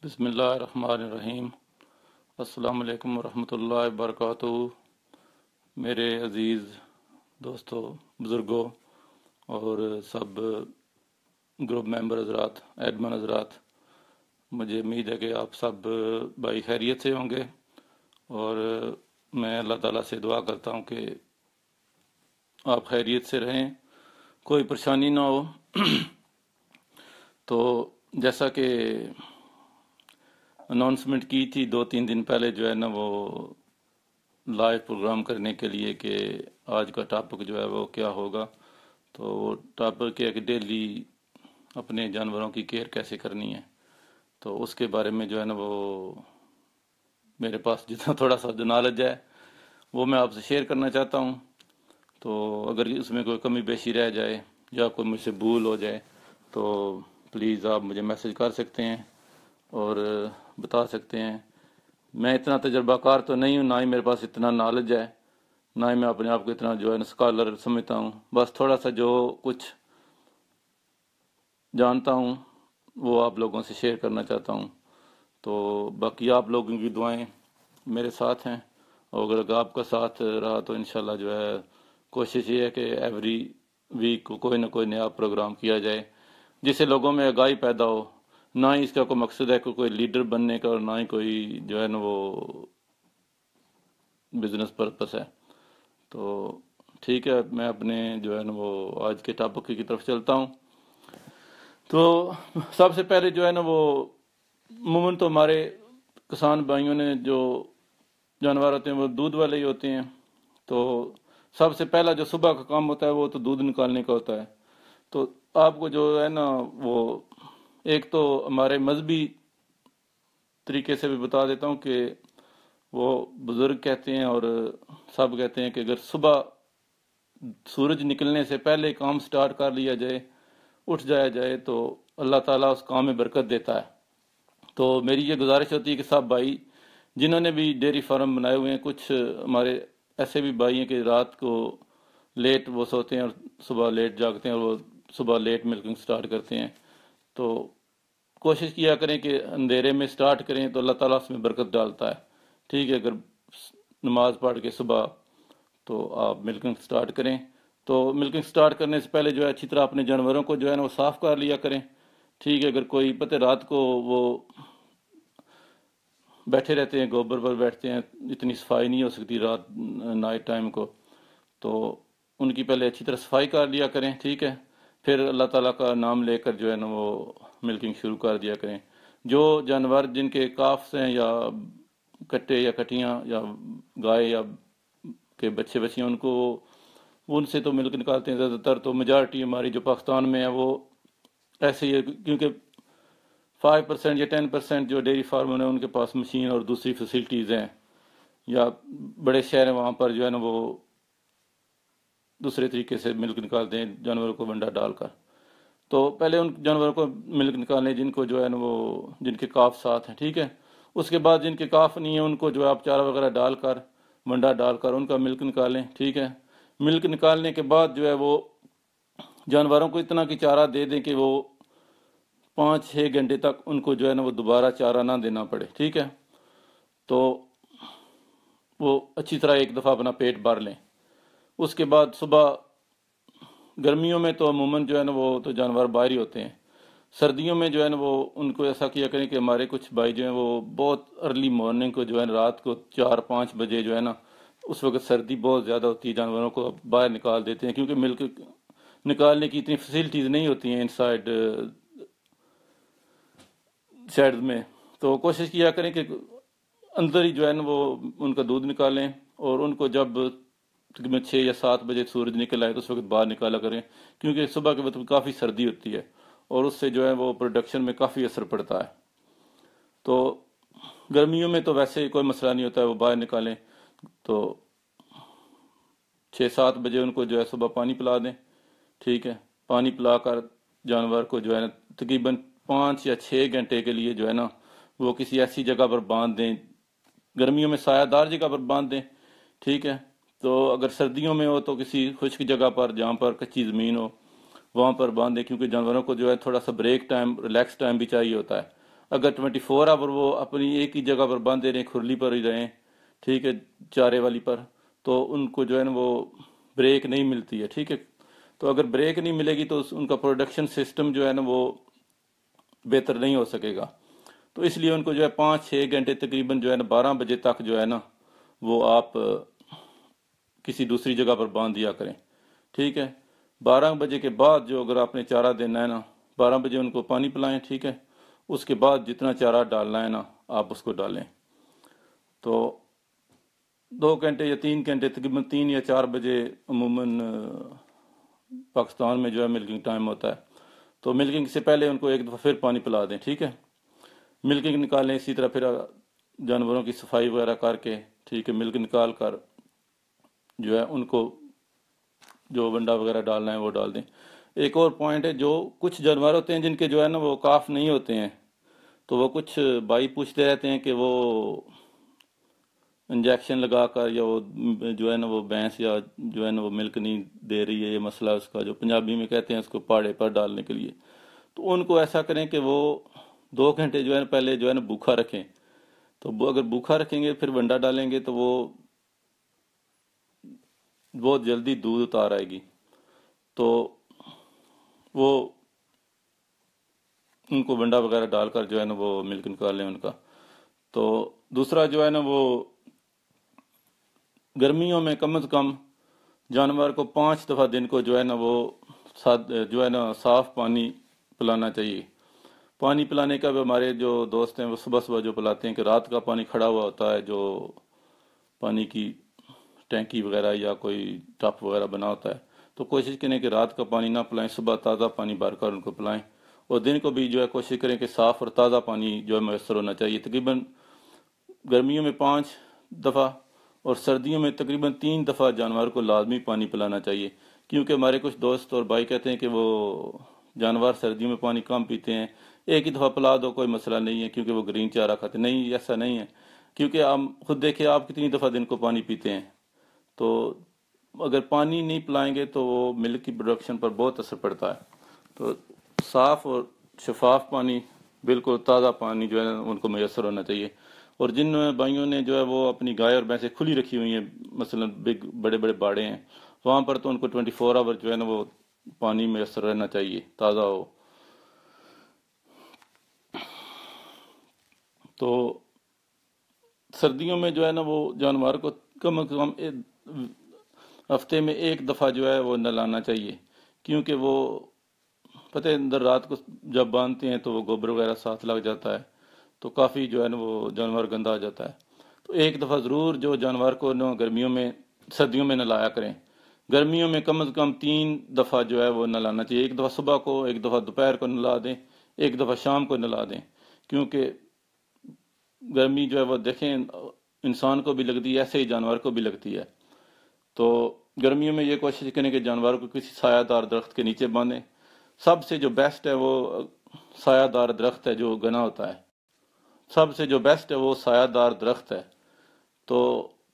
بسم اللہ الرحمن الرحیم۔ السلام علیکم ورحمۃ اللہ وبرکاتہ۔ میرے عزیز دوستوں، بزرگوں اور سب گروپ ممبر حضرات، ایڈمن حضرات، مجھے امید ہے کہ آپ سب بھائی خیریت سے ہوں گے، اور میں اللہ تعالیٰ سے دعا کرتا ہوں کہ آپ خیریت سے رہیں، کوئی پریشانی نہ ہو۔ تو جیسا کہ اناؤنسمنٹ کی تھی 2-3 دن پہلے، جو ہے نا وہ لائیو پروگرام کرنے کے لیے کہ آج کا ٹاپک جو ہے وہ کیا ہوگا، تو وہ ٹاپک ہے کہ ڈیلی اپنے جانوروں کی کیئر کیسے کرنی ہے۔ تو اس کے بارے میں جو ہے نا وہ میرے پاس جتنا تھوڑا سا جو نالج ہے وہ میں آپ سے شیئر کرنا چاہتا ہوں۔ تو اگر اس میں کوئی کمی بیشی رہ جائے یا کوئی مجھ سے بھول ہو جائے تو پلیز آپ مجھے میسج کر سکتے ہیں اور بتا سکتے ہیں۔ میں اتنا تجربہ کار تو نہیں ہوں، نہ ہی میرے پاس اتنا نالج ہے، نہ ہی میں اپنے آپ کو اتنا جو ہے اسکالر سمجھتا ہوں۔ بس تھوڑا سا جو کچھ جانتا ہوں وہ آپ لوگوں سے شیئر کرنا چاہتا ہوں۔ تو باقی آپ لوگوں کی دعائیں میرے ساتھ ہیں، اور اگر آپ کا ساتھ رہا تو انشاءاللہ جو ہے کوشش یہ ہے کہ ایوری ویک کو کوئی نہ کوئی نیا پروگرام کیا جائے جس سے لوگوں میں آگاہی پیدا ہو۔ نہ ہی اس کا کوئی مقصد ہے کہ کوئی لیڈر بننے کا، اور نہ ہی کوئی جو ہے نا وہ بزنس پرپس ہے۔ تو ٹھیک ہے، میں اپنے جو ہے نا وہ آج کے ٹاپک کی طرف چلتا ہوں۔ تو سب سے پہلے جو ہے نا وہ عموماً تو ہمارے کسان بھائیوں نے جو جانور ہوتے ہیں وہ دودھ والے ہی ہوتے ہیں، تو سب سے پہلا جو صبح کا کام ہوتا ہے وہ تو دودھ نکالنے کا ہوتا ہے۔ تو آپ کو جو ہے نا وہ ایک تو ہمارے مذہبی طریقے سے بھی بتا دیتا ہوں کہ وہ بزرگ کہتے ہیں اور سب کہتے ہیں کہ اگر صبح سورج نکلنے سے پہلے کام سٹارٹ کر لیا جائے، اٹھ جایا جائے، تو اللہ تعالیٰ اس کام میں برکت دیتا ہے۔ تو میری یہ گزارش ہوتی ہے کہ سب بھائی جنہوں نے بھی ڈیری فارم بنائے ہوئے ہیں، کچھ ہمارے ایسے بھی بھائی ہیں کہ رات کو لیٹ وہ سوتے ہیں اور صبح لیٹ جاگتے ہیں، اور وہ صبح لیٹ ملکنگ سٹارٹ کرتے ہیں، تو کوشش کیا کریں کہ اندھیرے میں سٹارٹ کریں تو اللہ تعالیٰ اس میں برکت ڈالتا ہے۔ ٹھیک ہے، اگر نماز پڑھ کے صبح تو آپ ملکنگ سٹارٹ کریں، تو ملکنگ سٹارٹ کرنے سے پہلے جو ہے اچھی طرح اپنے جانوروں کو جو ہے نا وہ صاف کر لیا کریں۔ ٹھیک ہے، اگر کوئی پتہ رات کو وہ بیٹھے رہتے ہیں، گوبر پر بیٹھتے ہیں، اتنی صفائی نہیں ہو سکتی رات نائٹ ٹائم کو، تو ان کی پہلے اچھی طرح صفائی کر لیا کریں۔ ٹھیک ہے، پھر اللہ تعالیٰ کا نام لے کر جو ہے نا وہ ملکنگ شروع کر دیا کریں۔ جو جانور جن کے کافس ہیں یا کٹے یا کٹیاں یا گائے یا کے بچے بچیاں، ان سے تو ملک نکالتے ہیں زیادہ تر، تو میجارٹی ہماری جو پاکستان میں ہے وہ ایسے ہی ہے، کیونکہ 5% یا 10% جو ڈیری فارمر ہیں ان کے پاس مشین اور دوسری فیسلٹیز ہیں، یا بڑے شہر ہیں وہاں پر جو ہے نا وہ دوسرے طریقے سے ملک نکالتے ہیں جانوروں کو ونڈا ڈال کر۔ تو پہلے ان جانوروں کو ملک نکالنے جن کو جو ہے نا وہ جن کے کاف ساتھ ہیں، ٹھیک ہے، اس کے بعد جن کے کاف نہیں ہیں ان کو جو ہے آپ چارہ وغیرہ ڈال کر، ونڈا ڈال کر ان کا ملک نکالیں۔ ٹھیک ہے، ملک نکالنے کے بعد جو ہے وہ جانوروں کو اتنا کہ چارہ دے دیں کہ وہ 5-6 گھنٹے تک ان کو جو ہے نا وہ دوبارہ چارہ نہ دینا پڑے۔ ٹھیک ہے، تو وہ اچھی طرح ایک دفعہ اپنا پیٹ بھر لیں۔ اس کے بعد صبح گرمیوں میں تو عموماً جو ہے نا وہ تو جانور باہر ہی ہوتے ہیں، سردیوں میں جو ہے نا وہ ان کو ایسا کیا کریں کہ ہمارے کچھ بھائی جو ہیں وہ بہت ارلی مارننگ کو جو ہے رات کو 4-5 بجے جو ہے نا، اس وقت سردی بہت زیادہ ہوتی ہے، جانوروں کو باہر نکال دیتے ہیں، کیونکہ ملک نکالنے کی اتنی فیسلٹیز نہیں ہوتی ہیں انسائڈ شیڈز میں۔ تو کوشش کیا کریں کہ اندر ہی جو ہے نا وہ ان کا دودھ نکالیں، اور ان کو جب تقریباً 6 یا 7 بجے سورج نکل آئے تو اس وقت باہر نکالا کریں، کیونکہ صبح کے وقت کافی سردی ہوتی ہے اور اس سے جو ہے وہ پروڈکشن میں کافی اثر پڑتا ہے۔ تو گرمیوں میں تو ویسے ہی کوئی مسئلہ نہیں ہوتا ہے، وہ باہر نکالیں تو 6-7 بجے ان کو جو ہے صبح پانی پلا دیں۔ ٹھیک ہے، پانی پلا کر جانور کو جو ہے نا تقریباً 5 یا 6 گھنٹے کے لیے جو ہے نا وہ کسی ایسی جگہ پر باندھ دیں، گرمیوں میں سایہ دار جگہ پر باندھ دیں۔ ٹھیک ہے، تو اگر سردیوں میں ہو تو کسی خشک جگہ پر جہاں پر کچی زمین ہو وہاں پر باندھیں، کیونکہ جانوروں کو جو ہے تھوڑا سا بریک ٹائم، ریلیکس ٹائم بھی چاہیے ہوتا ہے۔ اگر 24 آور وہ اپنی ایک ہی جگہ پر باندھے رہیں، کھرلی پر ہی رہیں، ٹھیک ہے، چارے والی پر، تو ان کو جو ہے نا وہ بریک نہیں ملتی ہے، ٹھیک ہے۔ تو اگر بریک نہیں ملے گی تو ان کا پروڈکشن سسٹم جو ہے نا وہ بہتر نہیں ہو سکے گا۔ تو اس لیے ان کو جو ہے 5-6 گھنٹے تقریباً جو ہے نا 12 بجے تک جو ہے نا وہ آپ کسی دوسری جگہ پر باندھ دیا کریں، ٹھیک ہے۔ 12 بجے کے بعد جو اگر آپ نے چارہ دینا ہے نا، 12 بجے ان کو پانی پلائیں، ٹھیک ہے۔ اس کے بعد جتنا چارہ ڈالنا ہے نا آپ اس کو ڈالیں۔ تو 2 گھنٹے یا 3 گھنٹے، تقریباً 3 یا 4 بجے عموماً پاکستان میں جو ہے ملکنگ ٹائم ہوتا ہے، تو ملکنگ سے پہلے ان کو ایک دفعہ پھر پانی پلا دیں، ٹھیک ہے۔ ملکنگ نکالیں، اسی طرح پھر جانوروں کی صفائی وغیرہ کر کے، ٹھیک ہے، ملک نکال کر جو ہے ان کو جو ونڈا وغیرہ ڈالنا ہے وہ ڈال دیں۔ ایک اور پوائنٹ ہے، جو کچھ جانور ہوتے ہیں جن کے جو ہے نا وہ کاف نہیں ہوتے ہیں، تو وہ کچھ بھائی پوچھتے رہتے ہیں کہ وہ انجیکشن لگا کر یا وہ جو ہے نا وہ بھینس یا جو ہے نا وہ ملک نہیں دے رہی ہے، یہ مسئلہ اس کا جو پنجابی میں کہتے ہیں اس کو پاڑے پر ڈالنے کے لیے، تو ان کو ایسا کریں کہ وہ 2 گھنٹے جو ہے نا پہلے جو ہے نا بھوکھا رکھیں۔ تو وہ اگر بھوکھا رکھیں گے پھر ونڈا ڈالیں گے تو وہ بہت جلدی دودھ اتار آئے گی، تو وہ ان کو ونڈا وغیرہ ڈال کر جو ہے نا وہ ملک نکال لیں ان کا۔ تو دوسرا جو ہے نا وہ گرمیوں میں کم از کم جانور کو 5 دفعہ دن کو جو ہے نا وہ جو ہے نا صاف پانی پلانا چاہیے۔ پانی پلانے کا بھی ہمارے جو دوست ہیں وہ صبح صبح جو پلاتے ہیں کہ رات کا پانی کھڑا ہوا ہوتا ہے، جو پانی کی ٹینکی وغیرہ یا کوئی ٹپ وغیرہ بنا ہوتا ہے، تو کوشش کریں کہ رات کا پانی نہ پلائیں، صبح تازہ پانی بھر کر ان کو پلائیں، اور دن کو بھی جو ہے کوشش کریں کہ صاف اور تازہ پانی جو ہے میسر ہونا چاہیے۔ تقریباً گرمیوں میں 5 دفعہ اور سردیوں میں تقریباً 3 دفعہ جانور کو لازمی پانی پلانا چاہیے، کیونکہ ہمارے کچھ دوست اور بھائی کہتے ہیں کہ وہ جانور سردیوں میں پانی کم پیتے ہیں، ایک ہی دفعہ پلا دو کوئی مسئلہ نہیں ہے کیونکہ وہ گرین چارہ کھاتے ہیں۔ نہیں، ایسا نہیں ہے، کیونکہ آپ خود دیکھیں آپ کتنی دفعہ دن کو پانی پیتے ہیں، تو اگر پانی نہیں پلائیں گے تو وہ ملک کی پروڈکشن پر بہت اثر پڑتا ہے۔ تو صاف اور شفاف پانی، بالکل تازہ پانی جو ہے ان کو میسر ہونا چاہیے۔ اور جن بھائیوں نے جو ہے وہ اپنی گائے اور بھینسیں کھلی رکھی ہوئی ہیں، مثلا بڑے بڑے باڑے ہیں، وہاں پر تو ان کو 24 آور جو ہے نا وہ پانی میسر رہنا چاہیے، تازہ ہو۔ تو سردیوں میں جو ہے نا وہ جانور کو کم از کم ہفتے میں 1 دفعہ جو ہے وہ نہلانا چاہیے، کیونکہ وہ پتہ ہے اندر رات کو جب باندھتے ہیں تو وہ گوبر وغیرہ ساتھ لگ جاتا ہے، تو کافی جو ہے نا وہ جانور گندا آ جاتا ہے۔ تو 1 دفعہ ضرور جو جانور کو گرمیوں میں سردیوں میں نہلایا کریں۔ گرمیوں میں کم از کم 3 دفعہ جو ہے وہ نہلانا چاہیے، 1 دفعہ صبح کو، 1 دفعہ دوپہر کو نہلا دیں، 1 دفعہ شام کو نہلا دیں، کیونکہ گرمی جو ہے وہ دیکھیں انسان کو بھی لگتی ہے، ایسے ہی جانور کو بھی لگتی ہے۔ تو گرمیوں میں یہ کوشش کریں کہ جانور کو کسی سایہ دار درخت کے نیچے باندھیں۔ سب سے جو بیسٹ ہے وہ سایہ دار درخت ہے جو گنا ہوتا ہے، سب سے جو بیسٹ ہے وہ سایہ دار درخت ہے۔ تو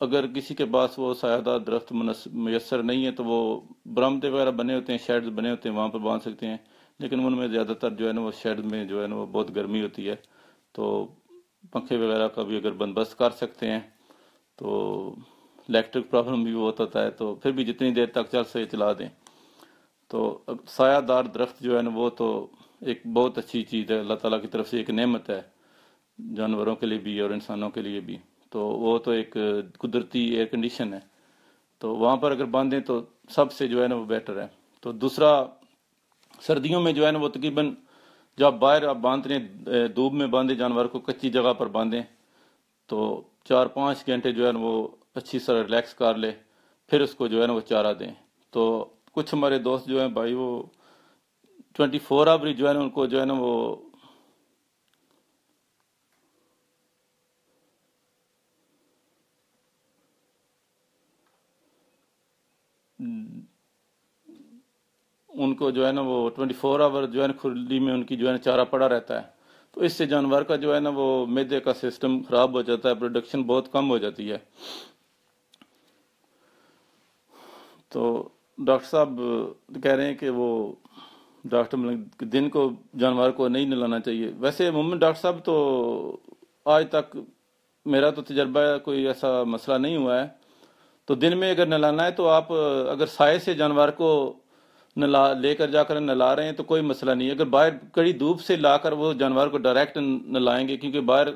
اگر کسی کے پاس وہ سایہ دار درخت میسر نہیں ہے تو وہ برآمدے وغیرہ بنے ہوتے ہیں، شیڈز بنے ہوتے ہیں، وہاں پر باندھ سکتے ہیں، لیکن ان میں زیادہ تر جو ہے نا وہ شیڈ میں جو ہے نا وہ بہت گرمی ہوتی ہے، تو پنکھے وغیرہ کا بھی اگر بندوبست کر سکتے ہیں تو الیکٹرک پرابلم بھی بہت ہوتا ہے، تو پھر بھی جتنی دیر تک چل سکے چلا دیں۔ تو سایہ دار درخت جو ہے نا وہ تو ایک بہت اچھی چیز ہے، اللہ تعالیٰ کی طرف سے ایک نعمت ہے، جانوروں کے لیے بھی اور انسانوں کے لیے بھی، تو وہ تو ایک قدرتی ایئر کنڈیشن ہے، تو وہاں پر اگر باندھیں تو سب سے جو ہے نا وہ بیٹر ہے۔ تو دوسرا، سردیوں میں جو ہے نا وہ تقریباً جب باہر آپ باندھتے ہیں دھوپ میں باندھیں جانور کو، کچی جگہ پر باندھیں، تو 4-5 گھنٹے جو ہے نا وہ اچھی طرح ریلیکس کر لے، پھر اس کو جو ہے نا وہ چارہ دیں۔ تو کچھ ہمارے دوست جو ہیں بھائی وہ 24 آور جو ہے نا ان کو جو ہے نا وہ ان کو جو ہے نا وہ 24 آور جو ہے نا کھلی میں ان کی جو ہے نا چارہ پڑا رہتا ہے، تو اس سے جانور کا جو ہے نا وہ معدے کا سسٹم خراب ہو جاتا ہے، پروڈکشن بہت کم ہو جاتی ہے۔ تو ڈاکٹر صاحب کہہ رہے ہیں کہ وہ ڈاکٹر مطلب دن کو جانور کو نہیں نلانا چاہیے. ویسے عموماً ڈاکٹر صاحب تو آج تک میرا تو تجربہ کوئی ایسا مسئلہ نہیں ہوا ہے. تو دن میں اگر نلانا ہے تو آپ اگر سائے سے جانور کو لے کر جا کر نلا رہے ہیں تو کوئی مسئلہ نہیں ہے. اگر باہر کڑی دھوپ سے لا کر وہ جانور کو ڈائریکٹ نلائیں گے، کیونکہ باہر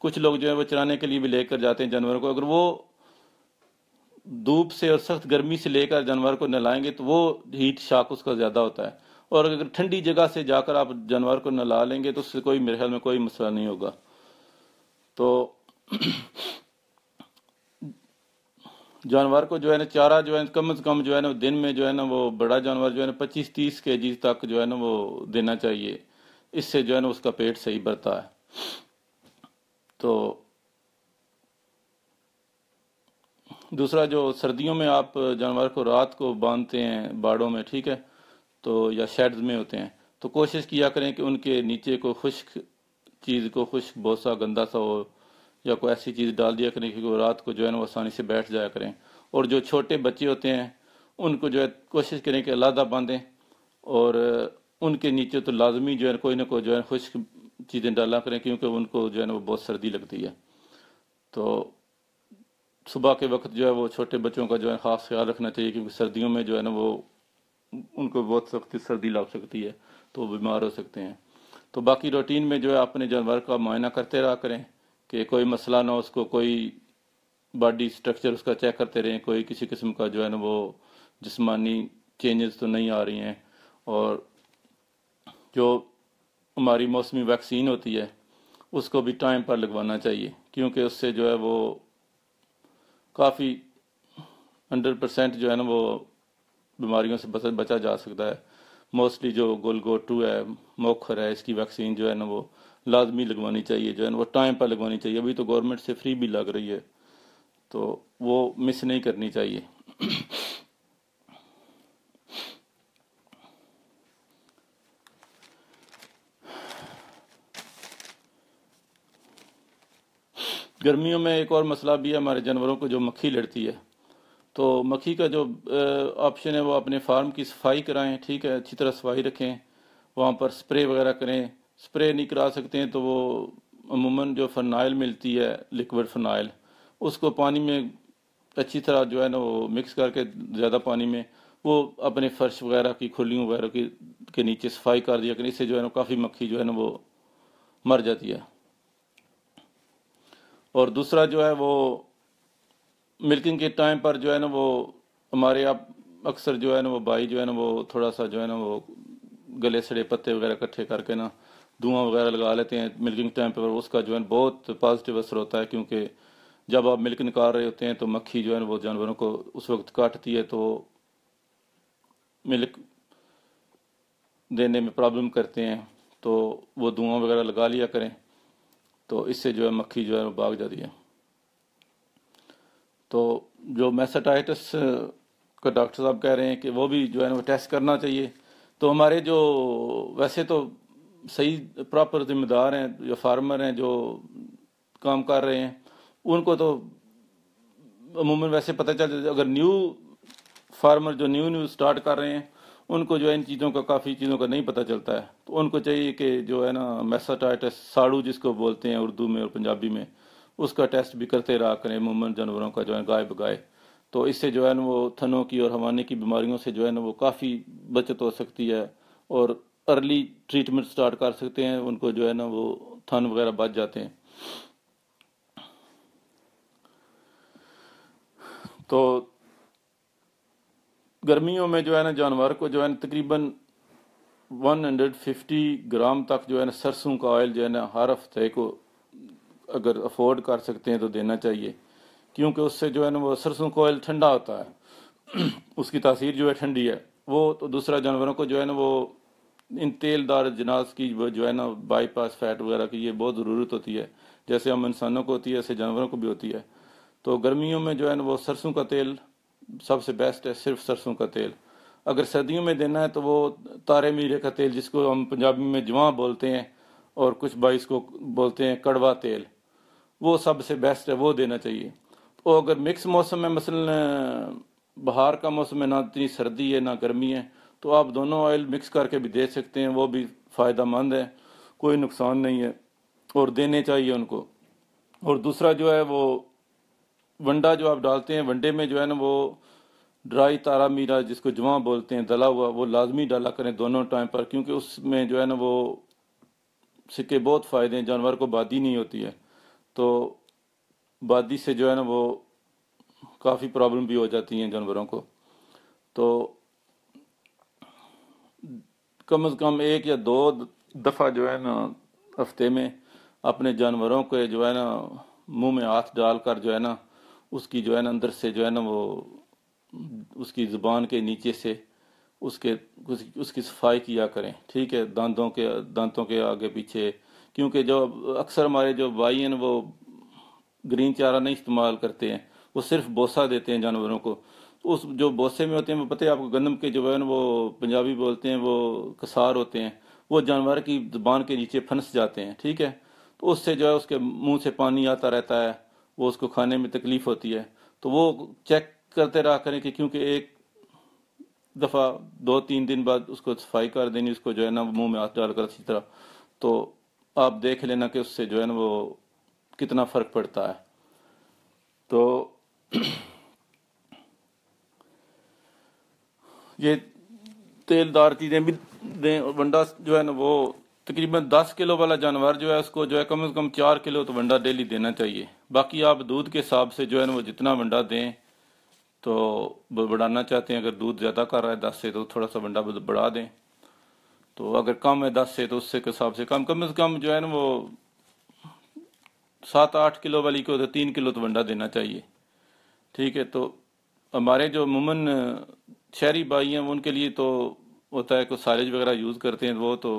کچھ لوگ جو ہے وہ چرانے کے لیے بھی لے کر جاتے ہیں جانور کو، اگر وہ دھوپ سے اور سخت گرمی سے لے کر جانور کو نلائیں گے تو وہ ہیٹ شاک اس کا زیادہ ہوتا ہے. اور اگر ٹھنڈی جگہ سے جا کر آپ جانور کو نلا لیں گے تو اس سے کوئی میرے خیال میں کوئی مسئلہ نہیں ہوگا. تو جانور کو جو ہے نا چارہ جو ہے کم از کم جو ہے نا دن میں جو ہے نا وہ بڑا جانور جو ہے نا 25-30 kg تک جو ہے نا وہ دینا چاہیے. اس سے جو ہے نا اس کا پیٹ صحیح بھرتا ہے. تو دوسرا جو سردیوں میں آپ جانور کو رات کو باندھتے ہیں باڑوں میں، ٹھیک ہے، تو یا شیڈز میں ہوتے ہیں، تو کوشش کیا کریں کہ ان کے نیچے کو خشک چیز کو، خشک بوسا گندا سا ہو یا کوئی ایسی چیز ڈال دیا کریں کہ وہ رات کو جو ہے نا وہ آسانی سے بیٹھ جایا کریں. اور جو چھوٹے بچے ہوتے ہیں ان کو جو ہے کوشش کریں کہ علیحدہ باندھیں، اور ان کے نیچے تو لازمی جو ہے کوئی نہ کوئی جو ہے خشک چیزیں ڈالا کریں، کیونکہ ان کو جو ہے نا وہ بہت سردی لگتی ہے. تو صبح کے وقت جو ہے وہ چھوٹے بچوں کا جو ہے خاص خیال رکھنا چاہیے، کیونکہ سردیوں میں جو ہے نا وہ ان کو بہت سخت سردی لگ سکتی ہے تو وہ بیمار ہو سکتے ہیں. تو باقی روٹین میں جو ہے اپنے جانور کا معائنہ کرتے رہا کریں کہ کوئی مسئلہ نہ ہو، اس کو کوئی باڈی سٹرکچر اس کا چیک کرتے رہیں، کوئی کسی قسم کا جو ہے نا وہ جسمانی چینجز تو نہیں آ رہی ہیں. اور جو ہماری موسمی ویکسین ہوتی ہے اس کو بھی ٹائم پر لگوانا چاہیے، کیونکہ اس سے جو ہے وہ کافی 100% جو ہے نا وہ بیماریوں سے بچا جا سکتا ہے. موسٹلی جو گولگوٹو ہے، موکھر ہے، اس کی ویکسین جو ہے نا وہ لازمی لگوانی چاہیے، جو ہے نا وہ ٹائم پر لگوانی چاہیے. ابھی تو گورنمنٹ سے فری بھی لگ رہی ہے تو وہ مس نہیں کرنی چاہیے. گرمیوں میں ایک اور مسئلہ بھی ہے ہمارے جانوروں کو، جو مکھی لڑتی ہے. تو مکھی کا جو آپشن ہے وہ اپنے فارم کی صفائی کرائیں، ٹھیک ہے، اچھی طرح صفائی رکھیں، وہاں پر سپرے وغیرہ کریں. سپرے نہیں کرا سکتے ہیں تو وہ عموماً جو فرنائل ملتی ہے، لیکوڈ فرنائل، اس کو پانی میں اچھی طرح جو ہے نا وہ مکس کر کے زیادہ پانی میں وہ اپنے فرش وغیرہ کی کھلیوں وغیرہ کے نیچے صفائی کر دیا کریں. اس سے جو ہے نا کافی مکھی جو ہے نا وہ مر جاتی ہے. اور دوسرا جو ہے وہ ملکنگ کے ٹائم پر جو ہے نا وہ ہمارے آپ اکثر جو ہے نا وہ بھائی جو ہے نا وہ تھوڑا سا جو ہے نا وہ گلے سڑے پتے وغیرہ اکٹھے کر کے نا دھواں وغیرہ لگا لیتے ہیں ملکنگ ٹائم پر. اس کا جو ہے بہت پازیٹیو اثر ہوتا ہے، کیونکہ جب آپ ملک نکال رہے ہوتے ہیں تو مکھی جو ہے نا وہ جانوروں کو اس وقت کاٹتی ہے تو ملک دینے میں پرابلم کرتے ہیں. تو وہ دھواں وغیرہ لگا لیا کریں، تو اس سے جو ہے مکھی جو ہے وہ بھاگ جاتی ہے. تو جو میسٹائٹس کا ڈاکٹر صاحب کہہ رہے ہیں کہ وہ بھی جو ہے نا وہ ٹیسٹ کرنا چاہیے. تو ہمارے جو ویسے تو صحیح پراپر ذمہ دار ہیں، جو فارمر ہیں جو کام کر رہے ہیں، ان کو تو عموماً ویسے پتہ چل جاتا ہے. اگر نیو فارمر جو نیو سٹارٹ کر رہے ہیں ان کو جو ہے ان چیزوں کا کافی چیزوں کا نہیں پتہ چلتا ہے. تو ان کو چاہیے کہ جو ہے نا میسٹائٹس ساڑو جس کو بولتے ہیں اردو میں اور پنجابی میں، اس کا ٹیسٹ بھی کرتے رہا کریں عموماً جانوروں کا جو ہے گائے بگائے. تو اس سے جو ہے نا وہ تھنوں کی اور حوانے کی بیماریوں سے جو ہے نا وہ کافی بچت ہو سکتی ہے، اور ارلی ٹریٹمنٹ سٹارٹ کر سکتے ہیں. ان کو جو ہے نا وہ تھن وغیرہ بچ جاتے ہیں. تو گرمیوں میں جو ہے نا جانور کو جو ہے نا تقریباً 150 گرام تک جو ہے نا سرسوں کا آئل جو ہے نا ہر ہفتے کو اگر افورڈ کر سکتے ہیں تو دینا چاہیے، کیونکہ اس سے جو ہے نا وہ سرسوں کا آئل ٹھنڈا ہوتا ہے، اس کی تاثیر جو ہے ٹھنڈی ہے. وہ تو دوسرا جانوروں کو جو ہے نا وہ ان تیل دار جناز کی جو ہے نا بائی پاس فیٹ وغیرہ کی یہ بہت ضرورت ہوتی ہے. جیسے ہم انسانوں کو ہوتی ہے ایسے جانوروں کو بھی ہوتی ہے. تو گرمیوں میں جو ہے نا وہ سرسوں کا تیل سب سے بیسٹ ہے، صرف سرسوں کا تیل. اگر سردیوں میں دینا ہے تو وہ تارے میرے کا تیل جس کو ہم پنجابی میں جواں بولتے ہیں اور کچھ بھائی اس کو بولتے ہیں کڑوا تیل، وہ سب سے بیسٹ ہے، وہ دینا چاہیے. اور اگر مکس موسم میں مثلا بہار کا موسم ہے، نہ اتنی سردی ہے نہ گرمی ہے، تو آپ دونوں آئل مکس کر کے بھی دے سکتے ہیں، وہ بھی فائدہ مند ہے، کوئی نقصان نہیں ہے اور دینے چاہیے ان کو۔ اور دوسرا جو ہے وہ ونڈا جو آپ ڈالتے ہیں، ونڈے میں جو ہے نا وہ ڈرائی تارا میرا جس کو جواں بولتے ہیں، دلا ہوا، وہ لازمی ڈالا کریں دونوں ٹائم پر، کیونکہ اس میں جو ہے نا وہ اس کے بہت فائدے ہیں، جانور کو بادی نہیں ہوتی ہے، تو بادی سے جو ہے نا وہ کافی پرابلم بھی ہو جاتی ہیں جانوروں کو۔ تو کم از کم 1 یا 2 دفعہ جو ہے نا ہفتے میں اپنے جانوروں کو جو ہے نا منہ میں ہاتھ ڈال کر جو ہے نا اس کی جو ہے نا اندر سے جو ہے نا وہ اس کی زبان کے نیچے سے اس کی صفائی کیا کریں، ٹھیک ہے، دانتوں کے آگے پیچھے، کیونکہ جو اکثر ہمارے جو بھائی ہیں وہ گرین چارہ نہیں استعمال کرتے ہیں، وہ صرف بوسہ دیتے ہیں جانوروں کو۔ اس جو بوسے میں ہوتے ہیں وہ پتہ ہے آپ کو، گندم کے جو ہے نا وہ پنجابی بولتے ہیں وہ کسار ہوتے ہیں، وہ جانور کی زبان کے نیچے پھنس جاتے ہیں، ٹھیک ہے، تو اس سے جو ہے اس کے منہ سے پانی آتا رہتا ہے، وہ اس کو کھانے میں تکلیف ہوتی ہے، تو وہ چیک کرتے رہا کریں کہ کیونکہ ایک دفعہ 2-3 دن بعد اس کو صفائی کر دینی، اس کو جو ہے نا منہ میں ہاتھ ڈال کر اچھی طرح، تو آپ دیکھ لینا کہ اس سے جو ہے نا وہ کتنا فرق پڑتا ہے۔ تو یہ تیل دار چیزیں بھی دیں، اور ونڈا جو ہے نا وہ تقریباً 10 کلو والا جانور جو ہے اس کو جو ہے کم از کم 4 کلو تو ونڈا ڈیلی دینا چاہیے۔ باقی آپ دودھ کے حساب سے جو ہے نا وہ جتنا ونڈا دیں، تو بڑھانا چاہتے ہیں اگر دودھ زیادہ کر رہا ہے 10 سے تو تھوڑا سا ونڈا بڑھا دیں، تو اگر کم ہے 10 سے تو اس سے کے حساب سے کم از کم جو ہے نا وہ 7-8 کلو والی کو تو 3 کلو تو ونڈا دینا چاہیے، ٹھیک ہے۔ تو ہمارے جو عموماً شہری بھائی ہیں ان کے لیے تو ہوتا ہے کہ سائلیج وغیرہ یوز کرتے ہیں، وہ تو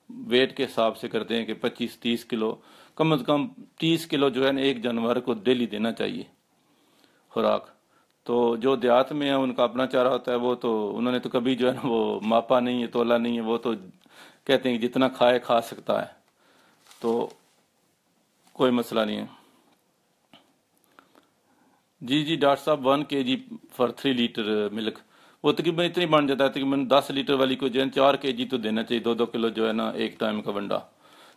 ویٹ کے حساب سے کرتے ہیں کہ 25-30 کلو، کم از کم 30 کلو جو ہے نا ایک جانور کو ڈیلی دینا چاہیے خوراک۔ تو جو دیہات میں ہیں ان کا اپنا چارہ ہوتا ہے، وہ تو انہوں نے تو کبھی جو ہے نا وہ ماپا نہیں ہے، تولا نہیں ہے، وہ تو کہتے ہیں کہ جتنا کھائے کھا سکتا ہے، تو کوئی مسئلہ نہیں ہے۔ جی ڈاکٹر صاحب 1 kg فار 3 لیٹر ملک، وہ تقریباً اتنی بن جاتا ہے، تقریباً 10 لیٹر والی کو جو ہے 4 kg تو دینا چاہیے، 2 کلو جو ہے نا ایک ٹائم کا ونڈا۔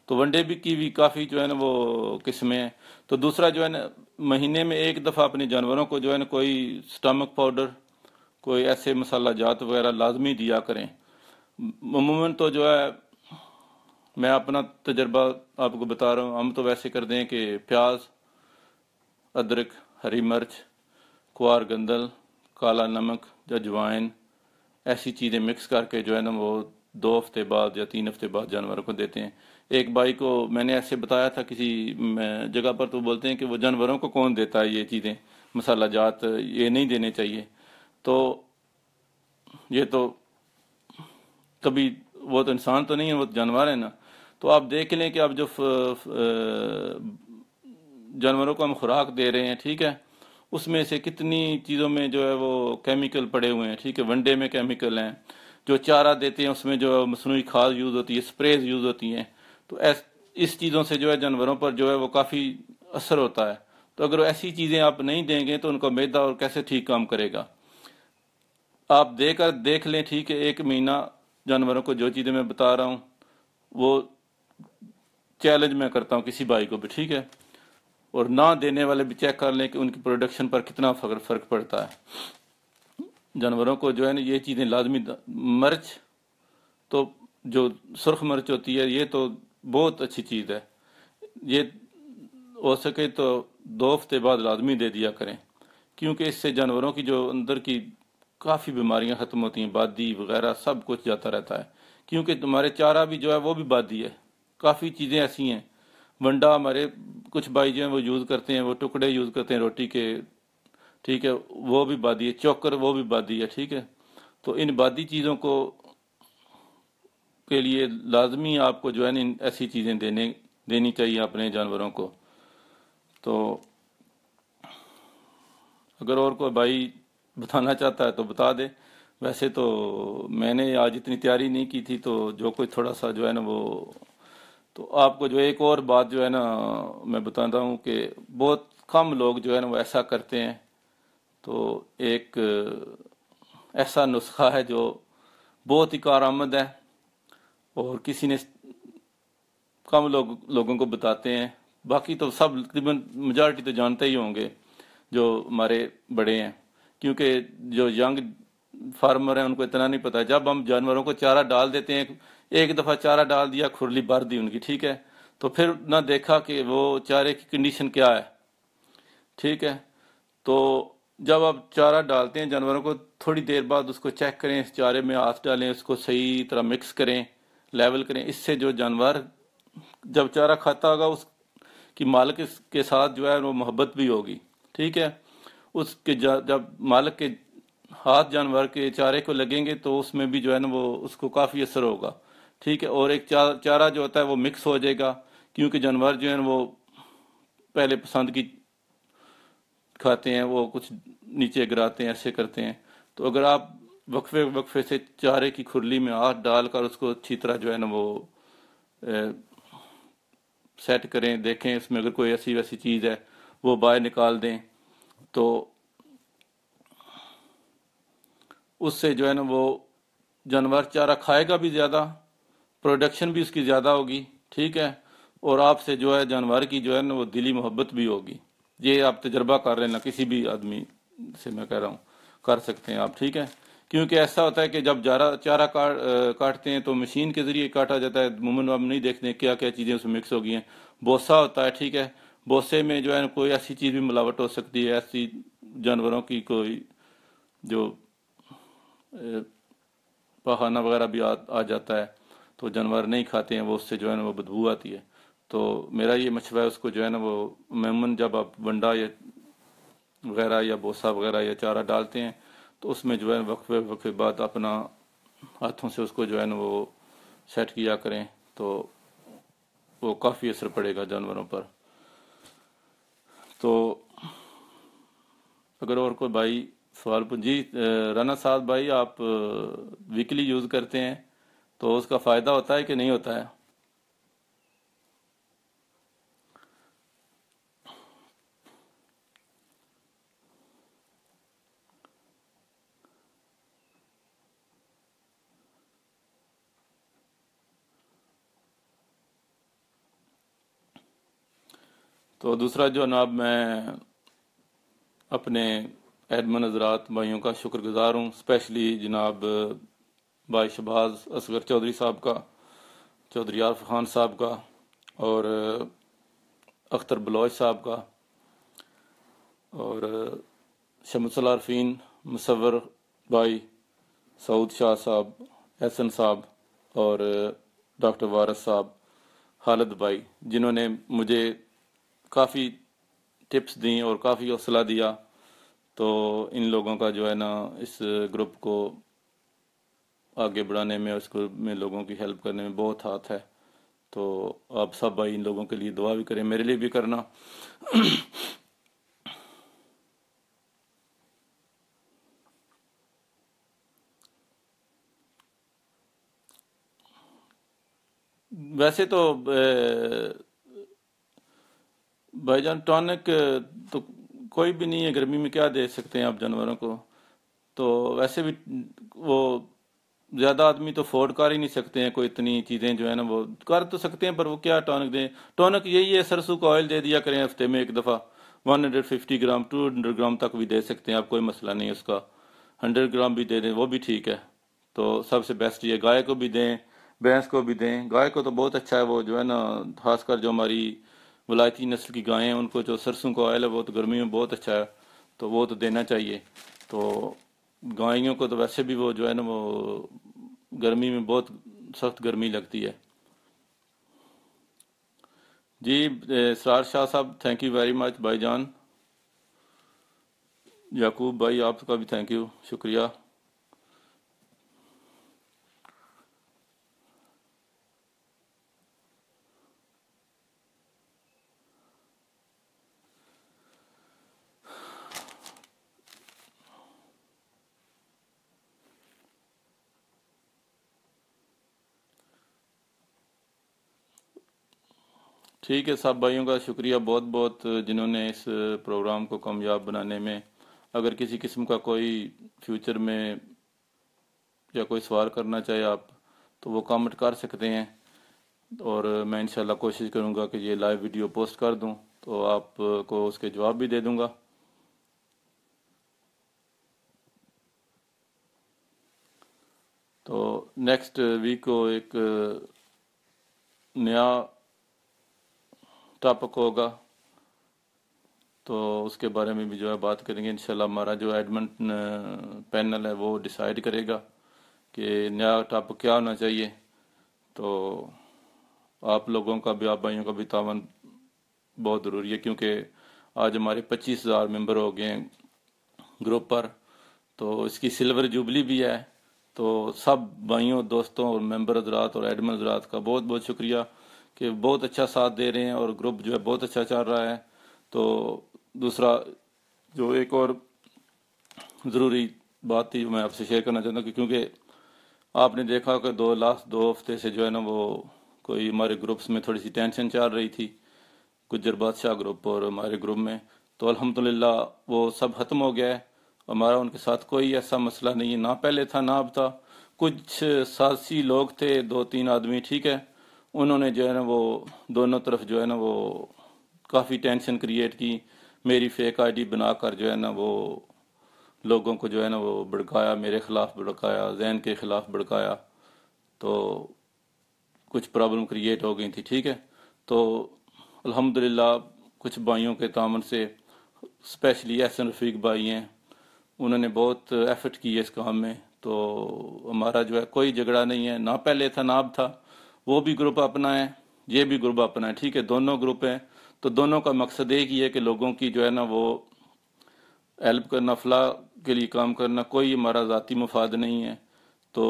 تو ونڈے کی بھی کافی جو ہے نا وہ قسمیں ہیں۔ تو دوسرا جو ہے نا مہینے میں 1 دفعہ اپنے جانوروں کو جو ہے نا کوئی سٹامک پاؤڈر، کوئی ایسے مسالہ جات وغیرہ لازمی دیا کریں۔ عموماً تو جو ہے میں اپنا تجربہ آپ کو بتا رہا ہوں، ہم تو ویسے کر دیں کہ پیاز، ادرک، ہری مرچ، کوار گندل، کالا نمک، اجوائن، ایسی چیزیں مکس کر کے جو ہے نا وہ 2 ہفتے بعد یا 3 ہفتے بعد جانوروں کو دیتے ہیں۔ ایک بھائی کو میں نے ایسے بتایا تھا کسی جگہ پر، تو بولتے ہیں کہ وہ جانوروں کو کون دیتا ہے یہ چیزیں، مسالہ جات یہ نہیں دینے چاہیے۔ تو یہ تو کبھی، وہ تو انسان تو نہیں ہے، وہ جانور ہے نا، تو آپ دیکھ لیں کہ آپ جو جانوروں کو ہم خوراک دے رہے ہیں، ٹھیک ہے، اس میں سے کتنی چیزوں میں جو ہے وہ کیمیکل پڑے ہوئے ہیں، ٹھیک ہے، ونڈے میں کیمیکل ہیں، جو چارہ دیتے ہیں اس میں جو مصنوعی کھاد یوز ہوتی ہے، سپریز یوز ہوتی ہیں، تو اس چیزوں سے جو ہے جانوروں پر جو ہے وہ کافی اثر ہوتا ہے۔ تو اگر ایسی چیزیں آپ نہیں دیں گے تو ان کا معدہ اور کیسے ٹھیک کام کرے گا؟ آپ دیکھ لیں، ٹھیک ہے، 1 مہینہ جانوروں کو جو چیزیں میں بتا رہا ہوں وہ چیلنج میں کرتا ہوں کسی بھائی کو بھی، ٹھیک ہے، اور نہ دینے والے بھی چیک کر لیں کہ ان کی پروڈکشن پر کتنا فرق پڑتا ہے۔ جانوروں کو جو ہے نا یہ چیزیں لازمی مرچ تو جو سرخ مرچ ہوتی ہے یہ تو بہت اچھی چیز ہے، یہ ہو سکے تو 2 ہفتے بعد لازمی دے دیا کریں، کیونکہ اس سے جانوروں کی جو اندر کی کافی بیماریاں ختم ہوتی ہیں، بادی وغیرہ سب کچھ جاتا رہتا ہے، کیونکہ تمہارے چارہ بھی جو ہے وہ بھی بادی ہے، کافی چیزیں ایسی ہیں۔ ونڈا ہمارے کچھ بھائی جو ہیں وہ یوز کرتے ہیں، وہ ٹکڑے یوز کرتے ہیں روٹی کے، ٹھیک ہے، وہ بھی بادی ہے، چوکر وہ بھی بادی ہے، ٹھیک ہے۔ تو ان بادی چیزوں کو کے لیے لازمی آپ کو جو ہے نا ایسی چیزیں دینی چاہیے اپنے جانوروں کو۔ تو اگر اور کوئی بھائی بتانا چاہتا ہے تو بتا دے، ویسے تو میں نے آج اتنی تیاری نہیں کی تھی، تو جو کوئی تھوڑا سا جو ہے نا وہ، تو آپ کو جو ایک اور بات جو ہے نا میں بتاتا ہوں کہ بہت کم لوگ جو ہے نا وہ ایسا کرتے ہیں۔ تو ایک ایسا نسخہ ہے جو بہت ہی کارآمد ہے، اور کسی نے کم لوگوں کو بتاتے ہیں، باقی تو سب تقریباً میجارٹی تو جانتے ہی ہوں گے جو ہمارے بڑے ہیں، کیونکہ جو ینگ فارمر ہیں ان کو اتنا نہیں پتا۔ جب ہم جانوروں کو چارہ ڈال دیتے ہیں، ایک دفعہ چارہ ڈال دیا، کھرلی بھر دی ان کی، ٹھیک ہے، تو پھر نہ دیکھا کہ وہ چارے کی کنڈیشن کیا ہے، ٹھیک ہے۔ تو جب آپ چارہ ڈالتے ہیں جانوروں کو، تھوڑی دیر بعد اس کو چیک کریں، اس چارے میں ہاتھ ڈالیں، اس کو صحیح طرح مکس کریں، لیول کریں، اس سے جو جانور جب چارہ کھاتا ہوگا اس کی مالک کے ساتھ جو ہے وہ محبت بھی ہوگی، ٹھیک ہے۔ اس کے جب مالک کے ہاتھ جانور کے چارے کو لگیں گے تو اس میں بھی جو ہے نا وہ اس کو کافی اثر ہوگا، ٹھیک ہے۔ اور ایک چارہ جو ہوتا ہے وہ مکس ہو جائے گا، کیونکہ جانور جو ہیں وہ پہلے پسند کی کھاتے ہیں، وہ کچھ نیچے گراتے ہیں، ایسے کرتے ہیں۔ تو اگر آپ وقفے سے چارے کی کھرلی میں ہاتھ ڈال کر اس کو اچھی طرح جو ہے نا وہ سیٹ کریں، دیکھیں اس میں اگر کوئی ایسی ویسی چیز ہے وہ باہر نکال دیں، تو اس سے جو ہے نا وہ جانور چارہ کھائے گا بھی زیادہ، پروڈکشن بھی اس کی زیادہ ہوگی، ٹھیک ہے، اور آپ سے جو ہے جانور کی جو ہے نا وہ دلی محبت بھی ہوگی۔ یہ آپ تجربہ کر لینا، کسی بھی آدمی سے میں کہہ رہا ہوں، کر سکتے ہیں آپ، ٹھیک ہے۔ کیونکہ ایسا ہوتا ہے کہ جب چارہ کاٹتے ہیں تو مشین کے ذریعے کاٹا جاتا ہے، عموماً ہم نہیں دیکھتے کیا کیا چیزیں اس میں مکس ہو گئی ہیں۔ بوسا ہوتا ہے، ٹھیک ہے، بوسے میں جو ہے کوئی ایسی چیز بھی ملاوٹ ہو سکتی ہے، ایسی جانوروں کی کوئی جو پخانہ وغیرہ بھی آ جاتا ہے، تو جانور نہیں کھاتے ہیں وہ، اس سے جو ہے نا وہ بدبو آتی ہے۔ تو میرا یہ مشورہ ہے اس کو جو ہے نا وہ عموماً جب آپ ونڈا یا وغیرہ یا بوسا وغیرہ یا چارہ ڈالتے ہیں تو اس میں جو ہے وقفے بعد اپنا ہاتھوں سے اس کو جو ہے نا وہ سیٹ کیا کریں، تو وہ کافی اثر پڑے گا جانوروں پر۔ تو اگر اور کوئی بھائی سوال جی رانا صاحب بھائی، آپ ویکلی یوز کرتے ہیں تو اس کا فائدہ ہوتا ہے کہ نہیں ہوتا ہے؟ تو دوسرا جو جناب، میں اپنے ایڈمن حضرات بھائیوں کا شکر گزار ہوں، اسپیشلی جناب بھائی شہباز اصغر چودھری صاحب کا، چودھری عارف خان صاحب کا، اور اختر بلوچ صاحب کا، اور شمس العارفین مصور بھائی، سعود شاہ صاحب، احسن صاحب، اور ڈاکٹر وارث صاحب، خالد بھائی، جنہوں نے مجھے کافی ٹپس دیں اور کافی حوصلہ دیا۔ تو ان لوگوں کا جو ہے نا اس گروپ کو آگے بڑھانے میں، اس گروپ میں لوگوں کی ہیلپ کرنے میں بہت ہاتھ ہے۔ تو آپ سب بھائی ان لوگوں کے لیے دعا بھی کریں، میرے لیے بھی کرنا۔ ویسے تو بھائی جان ٹونک تو کوئی بھی نہیں ہے، گرمی میں کیا دے سکتے ہیں آپ جانوروں کو؟ تو ویسے بھی وہ زیادہ آدمی تو افورڈ کر ہی نہیں سکتے ہیں کوئی اتنی چیزیں، جو ہے نا وہ کر تو سکتے ہیں پر وہ کیا ٹونک دیں؟ ٹونک یہی ہے، سرسوں کا آئل دے دیا کریں ہفتے میں ایک دفعہ، 150 گرام 200 گرام تک بھی دے سکتے ہیں آپ، کوئی مسئلہ نہیں اس کا، 100 گرام بھی دے دیں وہ بھی ٹھیک ہے۔ تو سب سے بیسٹ یہ گائے کو بھی دیں، بھینس کو بھی دیں۔ گائے کو تو بہت اچھا ہے، وہ جو ہے نا خاص کر جو ہماری ولایتی نسل کی گائیں ہیں ان کو جو سرسوں کا آئل ہے وہ تو گرمی میں بہت اچھا ہے، تو وہ تو دینا چاہیے۔ تو گائیوں کو تو ویسے بھی وہ جو ہے نا وہ گرمی میں بہت سخت گرمی لگتی ہے۔ جی اسرار شاہ صاحب، تھینک یو ویری مچ بھائی جان۔ یعقوب بھائی آپ کا بھی تھینک یو، شکریہ۔ ٹھیک ہے، سب بھائیوں کا شکریہ بہت بہت جنہوں نے اس پروگرام کو کامیاب بنانے میں، اگر کسی قسم کا کوئی فیوچر میں یا کوئی سوال کرنا چاہے آپ تو وہ کامنٹ کر سکتے ہیں، اور میں انشاءاللہ کوشش کروں گا کہ یہ لائیو ویڈیو پوسٹ کر دوں تو آپ کو اس کے جواب بھی دے دوں گا۔ تو نیکسٹ ویک کو ایک نیا ٹاپک ہوگا، تو اس کے بارے میں بھی جو ہے بات کریں گے انشاءاللہ۔ ہمارا جو ایڈمن پینل ہے وہ ڈیسائیڈ کرے گا کہ نیا ٹاپک کیا ہونا چاہیے، تو آپ لوگوں کا بھی، آپ بھائیوں کا بھی تعاون بہت ضروری ہے، کیونکہ آج ہمارے 25,000 ممبر ہو گئے ہیں گروپ پر، تو اس کی سلور جوبلی بھی ہے۔ تو سب بھائیوں، دوستوں اور ممبر حضرات اور ایڈمن حضرات کا بہت بہت شکریہ کہ بہت اچھا ساتھ دے رہے ہیں، اور گروپ جو ہے بہت اچھا چل رہا ہے۔ تو دوسرا جو ایک اور ضروری بات تھی میں آپ سے شیئر کرنا چاہتا ہوں کہ کیونکہ آپ نے دیکھا کہ دو ہفتے سے جو ہے نا وہ کوئی ہمارے گروپس میں تھوڑی سی ٹینشن چل رہی تھی، گجر بادشاہ گروپ اور ہمارے گروپ میں، تو الحمدللہ وہ سب ختم ہو گیا ہے۔ ہمارا ان کے ساتھ کوئی ایسا مسئلہ نہیں ہے، نہ پہلے تھا نہ اب تھا۔ کچھ سازشی لوگ تھے، 2-3 آدمی، ٹھیک ہے، انہوں نے جو ہے نا وہ دونوں طرف جو ہے نا وہ کافی ٹینشن کریٹ کی، میری فیک آئی ڈی بنا کر جو ہے نا وہ لوگوں کو جو ہے نا وہ بھڑکایا، میرے خلاف بھڑکایا، زین کے خلاف بھڑکایا، تو کچھ پرابلم کریٹ ہو گئی تھی، ٹھیک ہے۔ تو الحمدللہ کچھ بھائیوں کے تعاون سے، اسپیشلی احسن رفیق بھائی ہیں، انہوں نے بہت ایفرٹ کی ہے اس کام میں، تو ہمارا جو ہے کوئی جھگڑا نہیں ہے، نہ پہلے تھا نہ اب تھا۔ وہ بھی گروپ اپنا ہے، یہ بھی گروپ اپنا ہے، ٹھیک ہے، دونوں گروپ ہیں، تو دونوں کا مقصد ایک ہی ہے کہ لوگوں کی جو ہے نا وہ ہیلپ کرنا، فلاح کے لیے کام کرنا، کوئی ہمارا ذاتی مفاد نہیں ہے۔ تو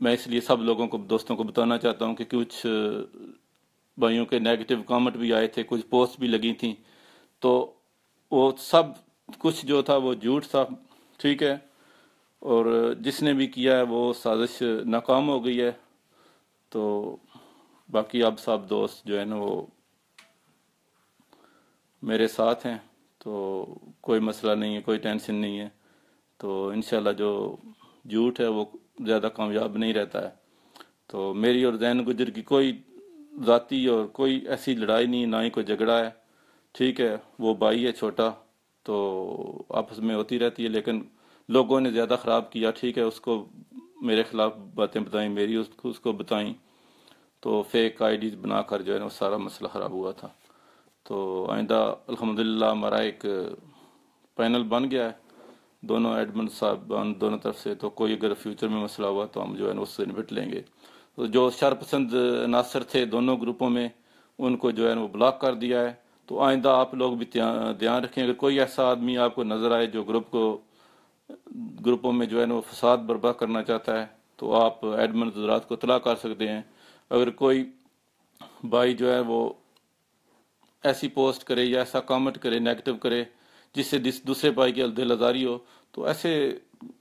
میں اس لیے سب لوگوں کو، دوستوں کو بتانا چاہتا ہوں کہ کچھ بھائیوں کے نیگیٹو کامنٹ بھی آئے تھے، کچھ پوسٹ بھی لگی تھیں، تو وہ سب کچھ جو تھا وہ جھوٹ تھا، ٹھیک ہے، اور جس نے بھی کیا ہے وہ سازش ناکام ہو گئی ہے۔ تو باقی اب سب دوست جو ہے نا وہ میرے ساتھ ہیں، تو کوئی مسئلہ نہیں ہے، کوئی ٹینشن نہیں ہے۔ تو انشاءاللہ جو جھوٹ ہے وہ زیادہ کامیاب نہیں رہتا ہے۔ تو میری اور زین گجر کی کوئی ذاتی اور کوئی ایسی لڑائی نہیں، نہ ہی کوئی جھگڑا ہے، ٹھیک ہے، وہ بھائی ہے چھوٹا، تو آپس میں ہوتی رہتی ہے، لیکن لوگوں نے زیادہ خراب کیا، ٹھیک ہے، اس کو میرے خلاف باتیں بتائیں، میری اس کو بتائیں، تو فیک آئی ڈیز بنا کر جو ہے نا وہ سارا مسئلہ خراب ہوا تھا۔ تو آئندہ الحمدللہ ہمارا ایک پینل بن گیا ہے، دونوں ایڈمن صاحب دونوں طرف سے، تو کوئی اگر فیوچر میں مسئلہ ہوا تو ہم جو ہے نا اس سے نپٹ لیں گے۔ تو جو شرپسند عناصر تھے دونوں گروپوں میں، ان کو جو ہے نا وہ بلاک کر دیا ہے۔ تو آئندہ آپ لوگ بھی دھیان رکھیں، اگر کوئی ایسا آدمی آپ کو نظر آئے جو گروپوں میں جو ہے نا وہ فساد برپا کرنا چاہتا ہے، تو آپ ایڈمن حضرات کو اطلاع کر سکتے ہیں۔ اگر کوئی بھائی جو ہے وہ ایسی پوسٹ کرے یا ایسا کامنٹ کرے، نیگیٹو کرے، جس سے دوسرے بھائی کی دل آزاری ہو، تو ایسے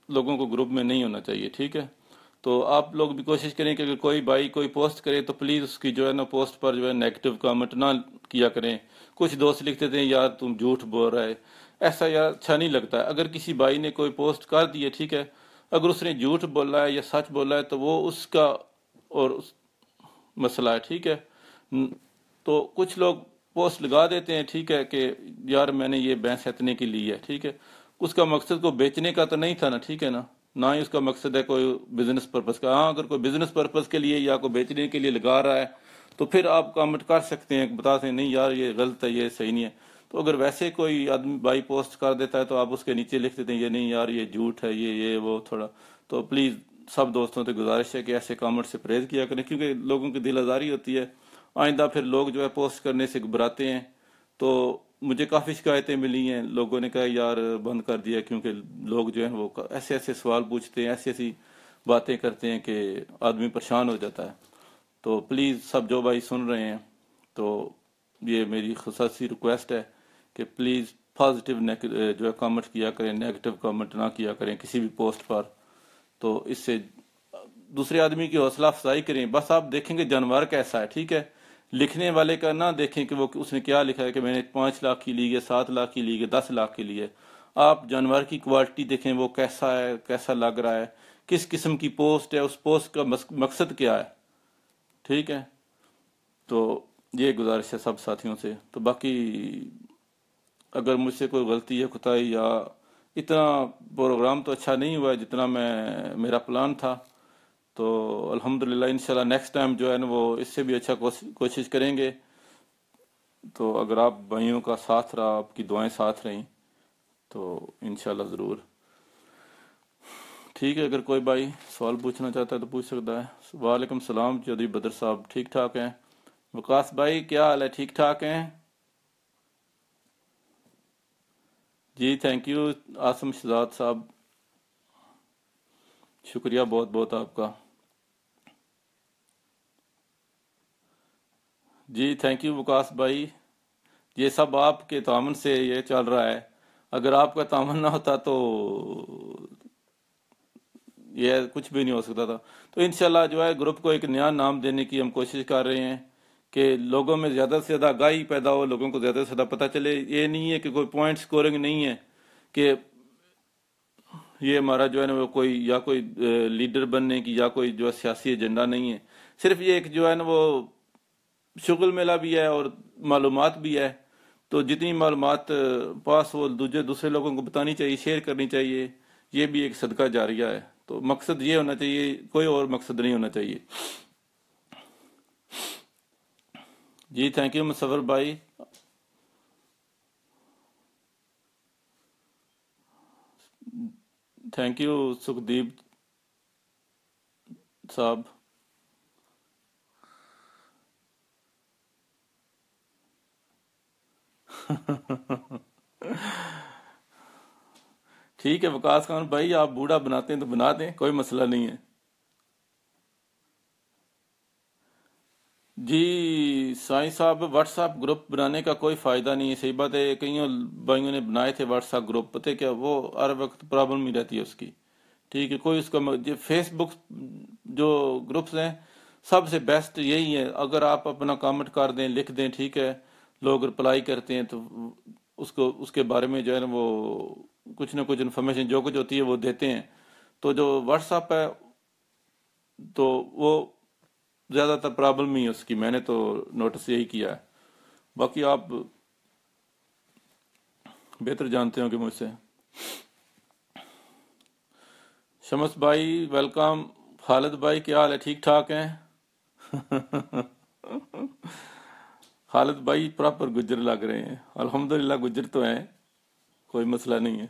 لوگوں کو گروپ میں نہیں ہونا چاہیے، ٹھیک ہے۔ تو آپ لوگ بھی کوشش کریں کہ اگر کوئی بھائی کوئی پوسٹ کرے تو پلیز اس کی جو ہے نا پوسٹ پر جو ہے نیگیٹو کامنٹ نہ کیا کریں۔ کچھ دوست لکھتے تھے یار تم جھوٹ بول رہا ہے، ایسا یار اچھا نہیں لگتا ہے۔ اگر کسی بھائی نے کوئی پوسٹ کر دی ہے، ٹھیک ہے، اگر اس نے جھوٹ بولا ہے یا سچ بولا ہے تو وہ اس کا اور مسئلہ ہے، ٹھیک ہے۔ تو کچھ لوگ پوسٹ لگا دیتے ہیں، ٹھیک ہے، کہ یار میں نے یہ بھینس اتنے کی لی ہے، ٹھیک ہے، اس کا مقصد کو بیچنے کا تو نہیں تھا نا، ٹھیک ہے نا، نہ ہی اس کا مقصد ہے کوئی بزنس پرپس کا۔ ہاں اگر کوئی بزنس پرپس کے لیے یا کوئی بیچنے کے لیے لگا رہا ہے تو پھر آپ کامنٹ کر سکتے ہیں، بتاتے ہیں نہیں یار یہ غلط ہے، یہ صحیح نہیں ہے۔ تو اگر ویسے کوئی آدمی بھائی پوسٹ کر دیتا ہے تو آپ اس کے نیچے لکھ دیتے ہیں یہ نہیں یار یہ جھوٹ ہے، یہ وہ تھوڑا، تو پلیز سب دوستوں سے گزارش ہے کہ ایسے کامنٹ سے پرہیز کیا کریں، کیونکہ لوگوں کی دل آزاری ہوتی ہے۔ آئندہ پھر لوگ جو ہے پوسٹ کرنے سے گھبراتے ہیں۔ تو مجھے کافی شکایتیں ملی ہیں، لوگوں نے کہا یار بند کر دیا، کیونکہ لوگ جو ہیں وہ ایسے ایسے سوال پوچھتے ہیں، ایسی ایسی باتیں کرتے ہیں کہ آدمی پریشان ہو جاتا ہے۔ تو پلیز سب جو بھائی سن رہے ہیں، تو یہ میری خصوصی ریکویسٹ ہے کہ پلیز پازیٹیو جو ہے کامنٹ کیا کریں، نیگیٹو کامنٹ نہ کیا کریں کسی بھی پوسٹ پر۔ تو اس سے دوسرے آدمی کی حوصلہ افزائی کریں۔ بس آپ دیکھیں گے جانور کیسا ہے، ٹھیک ہے، لکھنے والے کا نہ دیکھیں کہ وہ اس نے کیا لکھا ہے کہ میں نے 5 لاکھ کی لی ہے، 7 لاکھ کی لی ہے، 10 لاکھ کی لی ہے۔ آپ جانور کی کوالٹی دیکھیں، وہ کیسا ہے، کیسا لگ رہا ہے، کس قسم کی پوسٹ ہے، اس پوسٹ کا مقصد کیا ہے، ٹھیک ہے. تو یہ گزارش ہے سب ساتھیوں سے. تو باقی اگر مجھ سے کوئی غلطی ہے، کوتاہی، یا اتنا پروگرام تو اچھا نہیں ہوا ہے جتنا میرا پلان تھا، تو الحمدللہ انشاءاللہ نیکسٹ ٹائم جو ہے نا وہ اس سے بھی اچھا کوشش کریں گے. تو اگر آپ بھائیوں کا ساتھ رہا، آپ کی دعائیں ساتھ رہیں، تو انشاءاللہ ضرور. ٹھیک ہے، اگر کوئی بھائی سوال پوچھنا چاہتا ہے تو پوچھ سکتا ہے. وعلیکم السلام چودھری بدر صاحب، ٹھیک ٹھاک ہیں؟ وقاص بھائی کیا حال ہے، ٹھیک ٹھاک ہیں؟ جی تھینک یو آسم شہزاد صاحب، شکریہ بہت بہت آپ کا. جی تھینک یو وقاص بھائی، یہ سب آپ کے تعاون سے یہ چل رہا ہے. اگر آپ کا تعاون نہ ہوتا تو یہ کچھ بھی نہیں ہو سکتا تھا. تو انشاءاللہ جو ہے گروپ کو ایک نیا نام دینے کی ہم کوشش کر رہے ہیں کہ لوگوں میں زیادہ سے زیادہ آگاہی پیدا ہو، لوگوں کو زیادہ سے زیادہ پتہ چلے. یہ نہیں ہے کہ کوئی پوائنٹ سکورنگ نہیں ہے کہ یہ ہمارا جو ہے نا وہ کوئی لیڈر بننے کی یا کوئی جو ہے سیاسی ایجنڈا نہیں ہے. صرف یہ ایک جو ہے نا وہ شغل میلہ بھی ہے اور معلومات بھی ہے. تو جتنی معلومات پاس ہو دوسرے لوگوں کو بتانی چاہیے، شیئر کرنی چاہیے. یہ بھی ایک صدقہ جاریہ ہے. تو مقصد یہ ہونا چاہیے، کوئی اور مقصد نہیں ہونا چاہیے. جی تھینک یو مصور بھائی. تھینک یو سکھدیپ صاحب. ٹھیک ہے وقاص خان بھائی، آپ بوڑھا بناتے ہیں تو بنا دیں، کوئی مسئلہ نہیں ہے. جی سائیں صاحب، واٹس ایپ گروپ بنانے کا کوئی فائدہ نہیں ہے. صحیح بات ہے، کئیوں بھائیوں نے بنائے تھے واٹس ایپ گروپ، پتہ کیا وہ ہر وقت پرابلم ہی رہتی ہے اس کی. ٹھیک ہے، کوئی اس کا فیس بک جو گروپس ہیں سب سے بیسٹ یہی ہے. اگر آپ اپنا کامنٹ کر دیں، لکھ دیں، ٹھیک ہے، لوگ رپلائی کرتے ہیں تو اس کے بارے میں جو ہے نا وہ کچھ نہ کچھ انفارمیشن جو کچھ ہوتی ہے وہ دیتے ہیں. تو جو واٹس ایپ ہے تو وہ زیادہ تر پرابلم ہی ہے اس کی. میں نے تو نوٹس یہی کیا ہے، باقی آپ بہتر جانتے ہوں گے مجھ سے. شمس بھائی ویلکم. خالد بھائی کیا حال ہے، ٹھیک ٹھاک ہیں؟ خالد بھائی پراپر گجر لگ رہے ہیں. الحمدللہ گجر تو ہیں، کوئی مسئلہ نہیں ہے.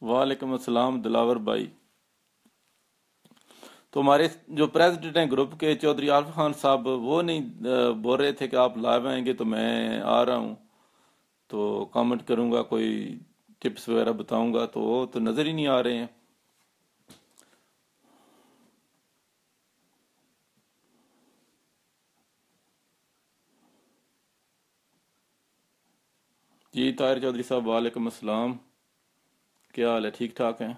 وعلیکم السلام دلاور بھائی. تو ہمارے جو پریزیڈنٹ ہیں گروپ کے چودھری عارف خان صاحب، وہ نہیں بول رہے تھے کہ آپ لائیو آئیں گے تو میں آ رہا ہوں تو کامنٹ کروں گا، کوئی ٹپس وغیرہ بتاؤں گا، تو وہ تو نظر ہی نہیں آ رہے ہیں. جی طاہر چودھری صاحب وعلیکم السلام، کیا حال ہے، ٹھیک ٹھاک ہیں؟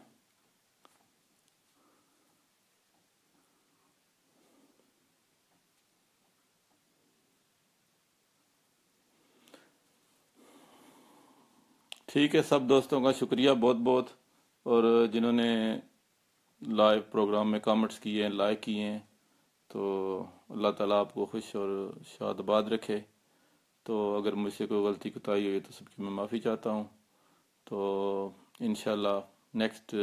ٹھیک ہے، سب دوستوں کا شکریہ بہت بہت، اور جنہوں نے لائیو پروگرام میں کامنٹس کیے ہیں، لائک کیے ہیں، تو اللہ تعالیٰ آپ کو خوش اور شاد آباد رکھے. تو اگر مجھ سے کوئی غلطی کوتاہی ہوئی تو سب کی میں معافی چاہتا ہوں. تو انشاءاللہ نیکسٹ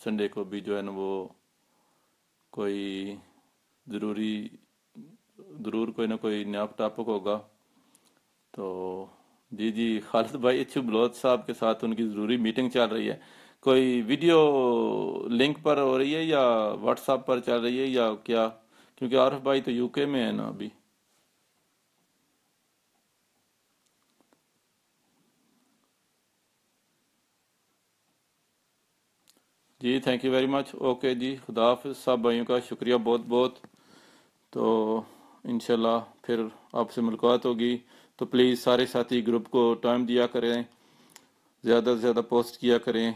سنڈے کو بھی جو ہے نا وہ کوئی ضرور کوئی نہ کوئی نیا ٹاپک ہوگا. تو جی خالد بھائی اچھو بلوچ صاحب کے ساتھ ان کی ضروری میٹنگ چل رہی ہے. کوئی ویڈیو لنک پر ہو رہی ہے یا واٹس ایپ پر چل رہی ہے یا کیا؟ کیونکہ عارف بھائی تو یو کے میں ہے نا ابھی. جی thank you very much. Okay جی، خدا حافظ. سب بھائیوں کا شکریہ بہت بہت. تو انشاءاللہ پھر آپ سے ملاقات ہوگی. تو پلیز سارے ساتھی گروپ کو ٹائم دیا کریں، زیادہ سے زیادہ پوسٹ کیا کریں،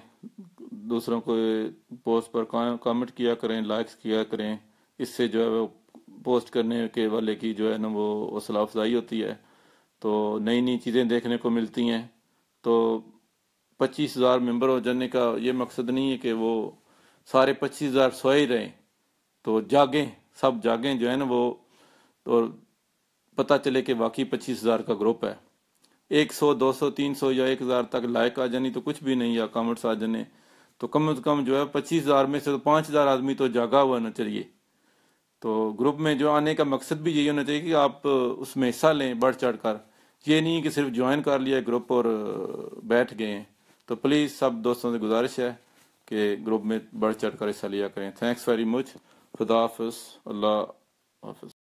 دوسروں کو پوسٹ پر کامنٹ کیا کریں، لائکس کیا کریں. اس سے جو ہے وہ پوسٹ کرنے کے والے کی جو ہے نا وہ حوصلہ افزائی ہوتی ہے، تو نئی نئی چیزیں دیکھنے کو ملتی ہیں. تو 25,000 ممبر ہو جانے کا یہ مقصد نہیں ہے کہ وہ سارے 25,000 سوئے ہی رہیں، تو جاگیں، سب جاگیں جو ہے نا وہ، اور پتہ چلے کہ واقعی 25,000 کا گروپ ہے۔ 100 200 300 یا 1,000 تک لائک آ جانی تو کچھ بھی نہیں، یا کامنٹس آ جانے، تو کم از کم جو ہے 25,000 میں سے تو 5,000 آدمی تو جاگا ہوا ہونا چاہیے۔ تو گروپ میں جو آنے کا مقصد بھی یہی ہونا چاہیے کہ آپ اس میں حصہ لیں بڑھ چڑھ کر، یہ نہیں کہ صرف جوائن کر لیا گروپ اور بیٹھ گئے ہیں۔ تو پلیز سب دوستوں سے گزارش ہے کہ گروپ میں بڑھ چڑھ کر حصہ لیا کریں۔ تھینکس ویری مچ، خدا حافظ، اللہ حافظ۔